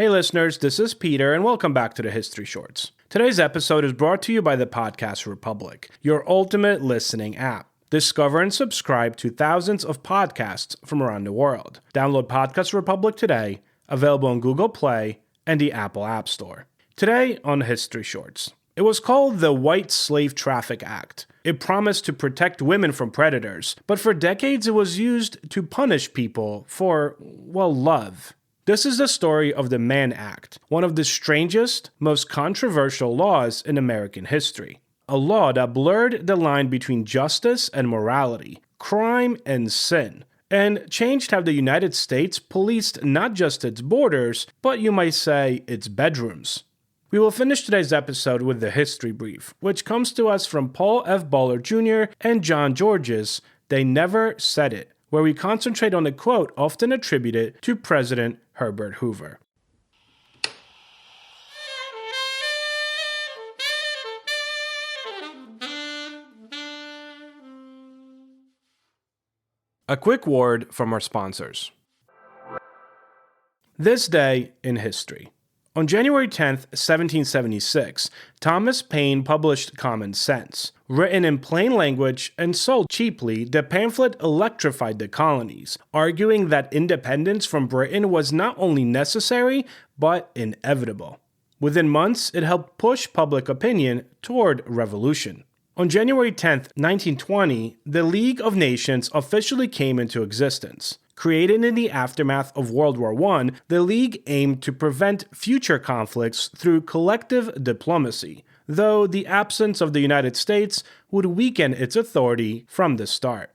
Hey listeners, this is Peter and welcome back to the History Shorts. Today's episode is brought to you by the Podcast Republic, your ultimate listening app. Discover and subscribe to thousands of podcasts from around the world. Download Podcast Republic today, available on Google Play and the Apple App Store. Today on History Shorts. It was called the White Slave Traffic Act. It promised to protect women from predators, but for decades it was used to punish people for, love. This is the story of the Mann Act, one of the strangest, most controversial laws in American history. A law that blurred the line between justice and morality, crime and sin, and changed how the United States policed not just its borders, but you might say its bedrooms. We will finish today's episode with the history brief, which comes to us from Paul F. Buller Jr. and John George's They Never Said It, where we concentrate on a quote often attributed to President Herbert Hoover. A quick word from our sponsors. This day in history. On January 10, 1776, Thomas Paine published Common Sense. Written in plain language and sold cheaply, the pamphlet electrified the colonies, arguing that independence from Britain was not only necessary, but inevitable. Within months, it helped push public opinion toward revolution. On January 10, 1920, the League of Nations officially came into existence. Created in the aftermath of World War I, the League aimed to prevent future conflicts through collective diplomacy, though the absence of the United States would weaken its authority from the start.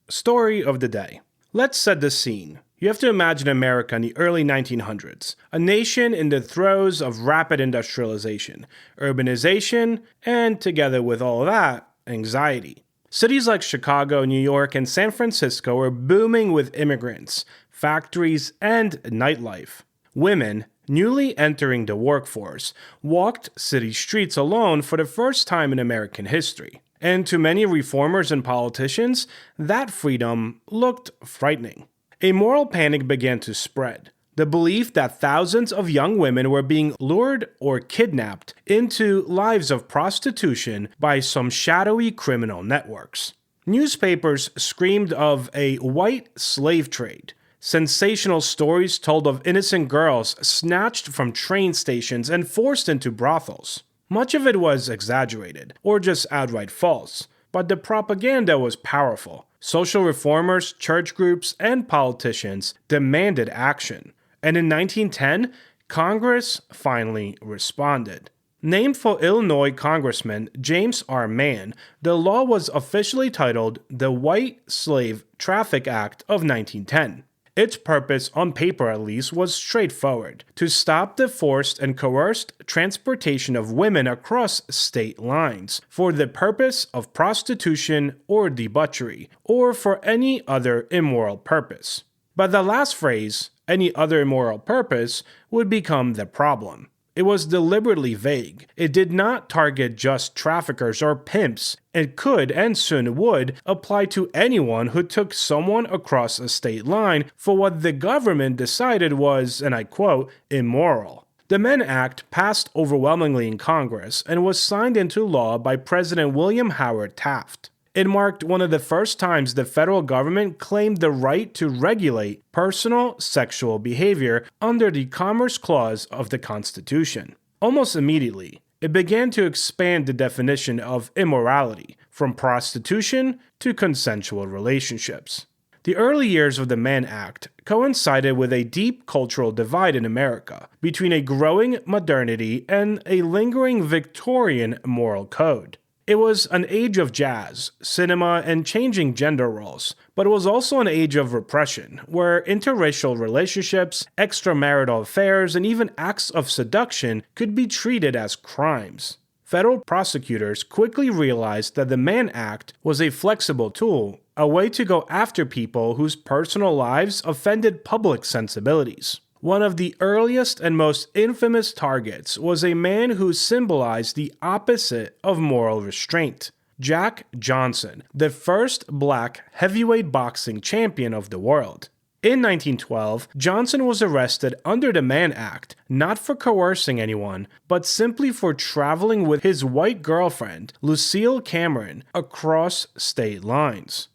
Story of the day. Let's set the scene. You have to imagine America in the early 1900s, a nation in the throes of rapid industrialization, urbanization, and together with all of that, anxiety. Cities like Chicago, New York, and San Francisco were booming with immigrants, factories, and nightlife. Women, newly entering the workforce, walked city streets alone for the first time in American history. And to many reformers and politicians, that freedom looked frightening. A moral panic began to spread. The belief that thousands of young women were being lured or kidnapped into lives of prostitution by some shadowy criminal networks. Newspapers screamed of a white slave trade. Sensational stories told of innocent girls snatched from train stations and forced into brothels. Much of it was exaggerated, or just outright false, but the propaganda was powerful. Social reformers, church groups, and politicians demanded action. And in 1910, Congress finally responded. Named for Illinois Congressman James R. Mann, the law was officially titled the White Slave Traffic Act of 1910. Its purpose, on paper at least, was straightforward: to stop the forced and coerced transportation of women across state lines for the purpose of prostitution or debauchery, or for any other immoral purpose. But the last phrase, any other immoral purpose, would become the problem. It was deliberately vague. It did not target just traffickers or pimps. It could, and soon would, apply to anyone who took someone across a state line for what the government decided was, and I quote, immoral. The Mann Act passed overwhelmingly in Congress and was signed into law by President William Howard Taft. It marked one of the first times the federal government claimed the right to regulate personal sexual behavior under the Commerce Clause of the Constitution. Almost immediately, it began to expand the definition of immorality from prostitution to consensual relationships. The early years of the Mann Act coincided with a deep cultural divide in America between a growing modernity and a lingering Victorian moral code. It was an age of jazz, cinema, and changing gender roles, but it was also an age of repression, where interracial relationships, extramarital affairs, and even acts of seduction could be treated as crimes. Federal prosecutors quickly realized that the Mann Act was a flexible tool, a way to go after people whose personal lives offended public sensibilities. One of the earliest and most infamous targets was a man who symbolized the opposite of moral restraint: Jack Johnson, the first black heavyweight boxing champion of the world. In 1912, Johnson was arrested under the Mann Act, not for coercing anyone, but simply for traveling with his white girlfriend, Lucille Cameron, across state lines.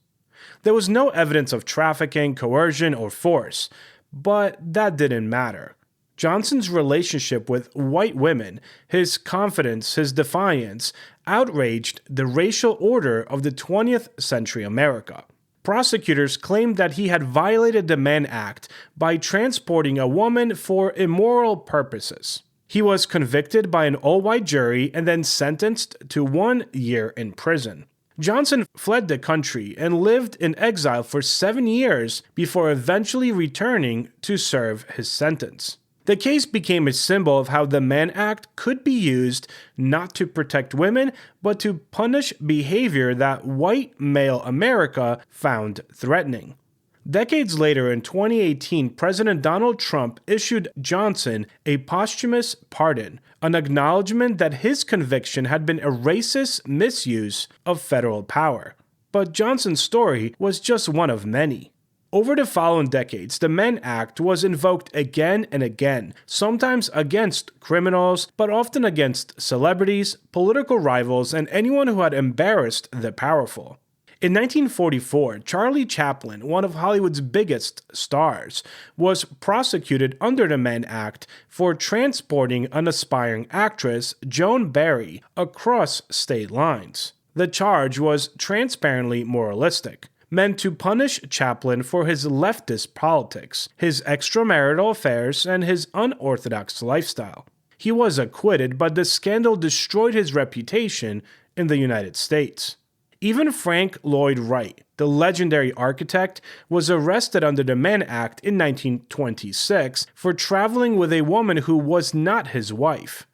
There was no evidence of trafficking, coercion, or force, but that didn't matter. Johnson's relationship with white women, his confidence, his defiance, outraged the racial order of the 20th century America. Prosecutors claimed that he had violated the Mann Act by transporting a woman for immoral purposes. He was convicted by an all-white jury and then sentenced to 1 year in prison. Johnson fled the country and lived in exile for 7 years before eventually returning to serve his sentence. The case became a symbol of how the Mann Act could be used not to protect women, but to punish behavior that white male America found threatening. Decades later, in 2018, President Donald Trump issued Johnson a posthumous pardon, an acknowledgement that his conviction had been a racist misuse of federal power. But Johnson's story was just one of many. Over the following decades, the Mann Act was invoked again and again, sometimes against criminals, but often against celebrities, political rivals, and anyone who had embarrassed the powerful. In 1944, Charlie Chaplin, one of Hollywood's biggest stars, was prosecuted under the Mann Act for transporting an aspiring actress, Joan Barry, across state lines. The charge was transparently moralistic, meant to punish Chaplin for his leftist politics, his extramarital affairs, and his unorthodox lifestyle. He was acquitted, but the scandal destroyed his reputation in the United States. Even Frank Lloyd Wright, the legendary architect, was arrested under the Mann Act in 1926 for traveling with a woman who was not his wife.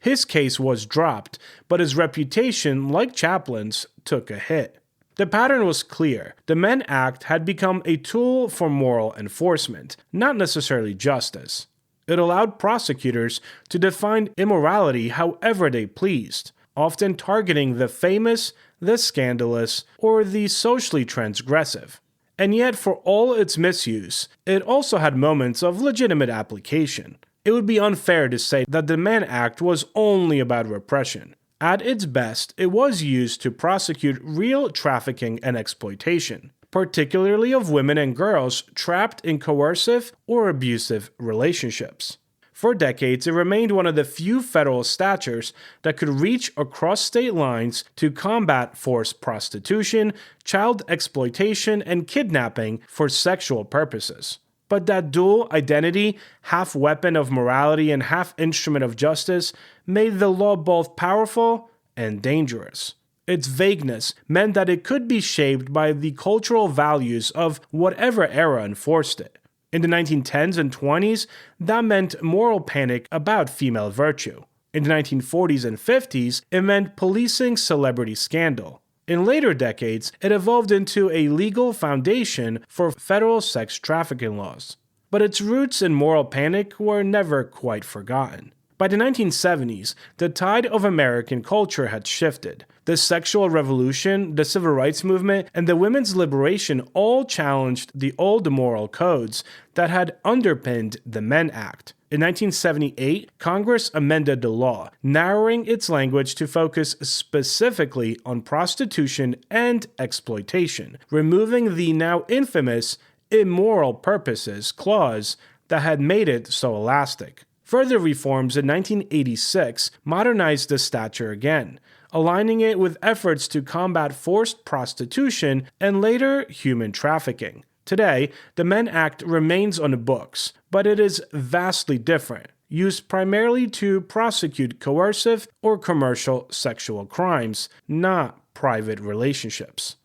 His case was dropped, but his reputation, like Chaplin's, took a hit. The pattern was clear. The Mann Act had become a tool for moral enforcement, not necessarily justice. It allowed prosecutors to define immorality however they pleased, often targeting the famous, the scandalous, or the socially transgressive. And yet, for all its misuse, it also had moments of legitimate application. It would be unfair to say that the Mann Act was only about repression. At its best, it was used to prosecute real trafficking and exploitation, particularly of women and girls trapped in coercive or abusive relationships. For decades, it remained one of the few federal statutes that could reach across state lines to combat forced prostitution, child exploitation, and kidnapping for sexual purposes. But that dual identity, half weapon of morality and half instrument of justice, made the law both powerful and dangerous. Its vagueness meant that it could be shaped by the cultural values of whatever era enforced it. In the 1910s and 20s, that meant moral panic about female virtue. In the 1940s and 50s, it meant policing celebrity scandal. In later decades, it evolved into a legal foundation for federal sex trafficking laws. But its roots in moral panic were never quite forgotten. By the 1970s, the tide of American culture had shifted. The sexual revolution, the civil rights movement, and the women's liberation all challenged the old moral codes that had underpinned the Mann Act. In 1978, Congress amended the law, narrowing its language to focus specifically on prostitution and exploitation, removing the now infamous immoral purposes clause that had made it so elastic. Further reforms in 1986 modernized the statute again, aligning it with efforts to combat forced prostitution and later human trafficking. Today, the Mann Act remains on the books, but it is vastly different, used primarily to prosecute coercive or commercial sexual crimes, not private relationships.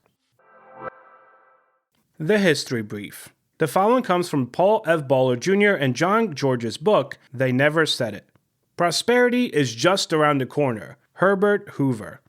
The History Brief. The following comes from Paul F. Baller Jr. and John George's book, They Never Said It. Prosperity is just around the corner. Herbert Hoover.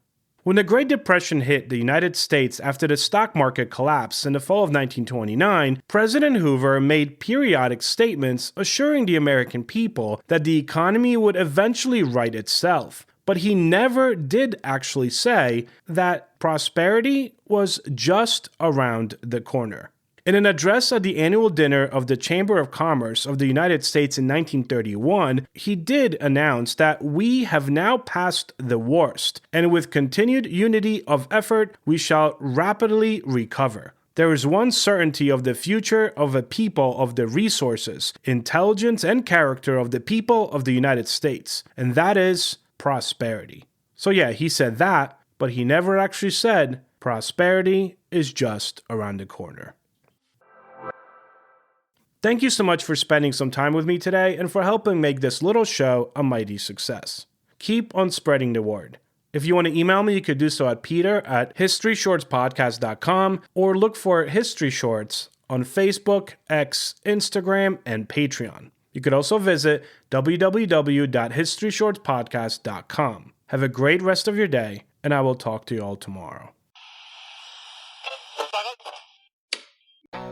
When the Great Depression hit the United States after the stock market collapsed in the fall of 1929, President Hoover made periodic statements assuring the American people that the economy would eventually right itself. But he never did actually say that prosperity was just around the corner. In an address at the annual dinner of the Chamber of Commerce of the United States in 1931, he did announce that we have now passed the worst, and with continued unity of effort, we shall rapidly recover. There is one certainty of the future of a people of the resources, intelligence, and character of the people of the United States, and that is prosperity. So yeah, he said that, but he never actually said prosperity is just around the corner. Thank you so much for spending some time with me today and for helping make this little show a mighty success. Keep on spreading the word. If you want to email me, you could do so at peter@historyshortspodcast.com or look for History Shorts on Facebook, X, Instagram, and Patreon. You could also visit www.historyshortspodcast.com. Have a great rest of your day, and I will talk to you all tomorrow.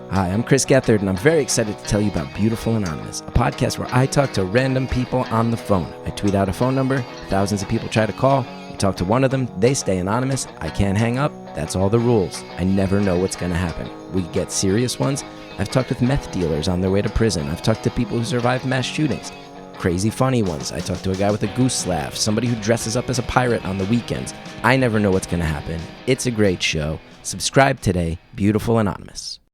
Hi, I'm Chris Gethard, and I'm very excited to tell you about Beautiful Anonymous, a podcast where I talk to random people on the phone. I tweet out a phone number, thousands of people try to call. We talk to one of them, they stay anonymous, I can't hang up, that's all the rules. I never know what's going to happen. We get serious ones. I've talked with meth dealers on their way to prison. I've talked to people who survived mass shootings. Crazy funny ones. I talked to a guy with a goose laugh, somebody who dresses up as a pirate on the weekends. I never know what's going to happen. It's a great show. Subscribe today, Beautiful Anonymous.